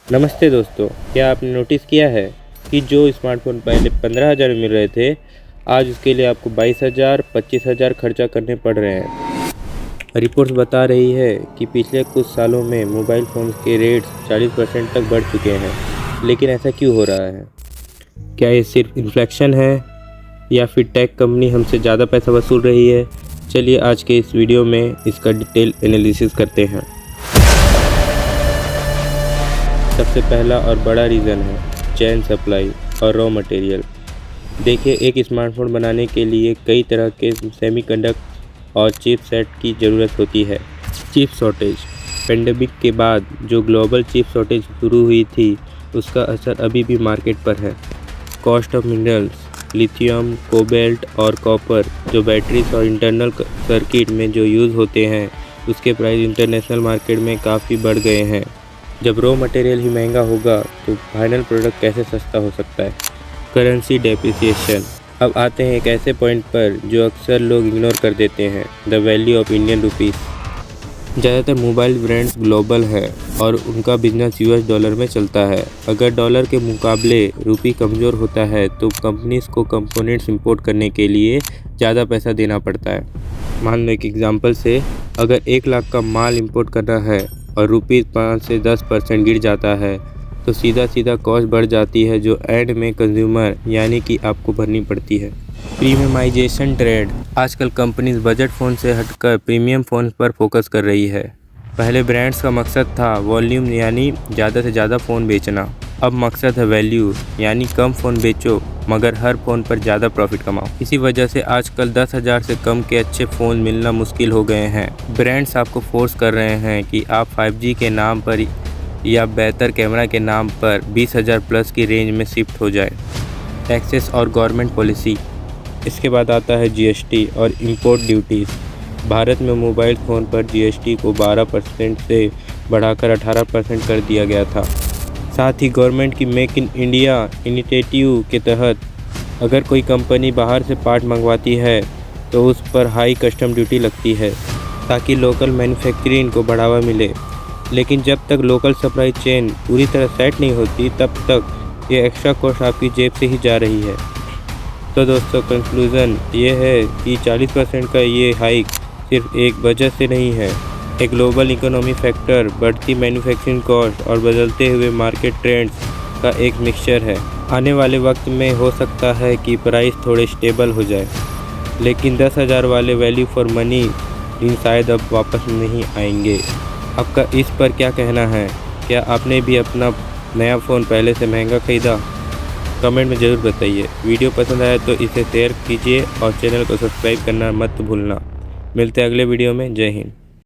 नमस्ते दोस्तों, क्या आपने नोटिस किया है कि जो स्मार्टफ़ोन पहले 15,000 में मिल रहे थे, आज उसके लिए आपको 22,000, 25,000 खर्चा करने पड़ रहे हैं। रिपोर्ट्स बता रही है कि पिछले कुछ सालों में मोबाइल फ़ोन्स के रेट्स 40% तक बढ़ चुके हैं। लेकिन ऐसा क्यों हो रहा है? क्या ये सिर्फ इन्फ्लेशन है या फिर टेक कंपनी हमसे ज़्यादा पैसा वसूल रही है? चलिए आज के इस वीडियो में इसका डिटेल एनालिसिस करते हैं। सबसे पहला और बड़ा रीज़न है चेन सप्लाई और रॉ मटेरियल। देखिए, एक स्मार्टफ़ोन बनाने के लिए कई तरह के सेमीकंडक्टर और चिप सेट की ज़रूरत होती है। Chip shortage. पेंडेमिक के बाद जो ग्लोबल चिप शॉर्टेज शुरू हुई थी, उसका असर अभी भी मार्केट पर है। Cost of minerals, lithium, cobalt और कॉपर जो बैटरीज और इंटरनल सर्किट में जो यूज़ होते हैं, उसके प्राइस इंटरनेशनल मार्केट में काफ़ी बढ़ गए हैं। जब रॉ मटेरियल ही महंगा होगा तो फाइनल प्रोडक्ट कैसे सस्ता हो सकता है? Currency depreciation. अब आते हैं एक ऐसे पॉइंट पर जो अक्सर लोग इग्नोर कर देते हैं, the value of Indian rupees. ज़्यादातर मोबाइल ब्रांड्स ग्लोबल है और उनका बिजनेस यूएस डॉलर में चलता है। अगर डॉलर के मुकाबले रुपी कमज़ोर होता है तो कंपनीज को कंपोनेंट्स इंपोर्ट करने के लिए ज़्यादा पैसा देना पड़ता है। मान लो एक एग्जांपल से, अगर 1 लाख का माल इंपोर्ट करना है और रुपीज़ 5 से 10% गिर जाता है तो सीधा कॉस्ट बढ़ जाती है जो एंड में कंज्यूमर यानी कि आपको भरनी पड़ती है। Premiumization trend. आजकल कंपनीज बजट फ़ोन से हटकर प्रीमियम फ़ोन पर फोकस कर रही है। पहले ब्रांड्स का मकसद था वॉल्यूम यानी ज़्यादा से ज़्यादा फ़ोन बेचना। अब मकसद है वैल्यू यानी कम फ़ोन बेचो मगर हर फ़ोन पर ज़्यादा प्रॉफिट कमाओ। इसी वजह से आजकल 10,000 से कम के अच्छे फ़ोन मिलना मुश्किल हो गए हैं। ब्रांड्स आपको फोर्स कर रहे हैं कि आप 5G के नाम पर या बेहतर कैमरा के नाम पर 20,000 प्लस की रेंज में शिफ्ट हो जाए। टैक्सेस और गवर्नमेंट पॉलिसी। इसके बाद आता है जीएसटी और इंपोर्ट ड्यूटीज़। भारत में मोबाइल फ़ोन पर जीएसटी को 12% से बढ़ाकर 18% कर दिया गया था। साथ ही गवर्नमेंट की मेक इन इंडिया इनिशिएटिव के तहत अगर कोई कंपनी बाहर से पार्ट मंगवाती है तो उस पर हाई कस्टम ड्यूटी लगती है ताकि लोकल मैन्युफैक्चरिंग को बढ़ावा मिले। लेकिन जब तक लोकल सप्लाई चेन पूरी तरह सेट नहीं होती तब तक ये एक्स्ट्रा कॉस्ट आपकी जेब से ही जा रही है। तो दोस्तों, कंक्लूज़न ये है कि 40% का ये हाइक सिर्फ एक वजह से नहीं है। एक ग्लोबल इकोनॉमी फैक्टर, बढ़ती मैन्युफैक्चरिंग कॉस्ट और बदलते हुए मार्केट ट्रेंड्स का एक मिक्सचर है। आने वाले वक्त में हो सकता है कि प्राइस थोड़े स्टेबल हो जाए, लेकिन 10,000 वाले वैल्यू फॉर मनी दिन शायद अब वापस नहीं आएंगे। आपका इस पर क्या कहना है? क्या आपने भी अपना नया फ़ोन पहले से महंगा ख़रीदा? कमेंट में ज़रूर बताइए। वीडियो पसंद आया तो इसे शेयर कीजिए और चैनल को सब्सक्राइब करना मत भूलना। मिलते हैं अगले वीडियो में। जय हिंद।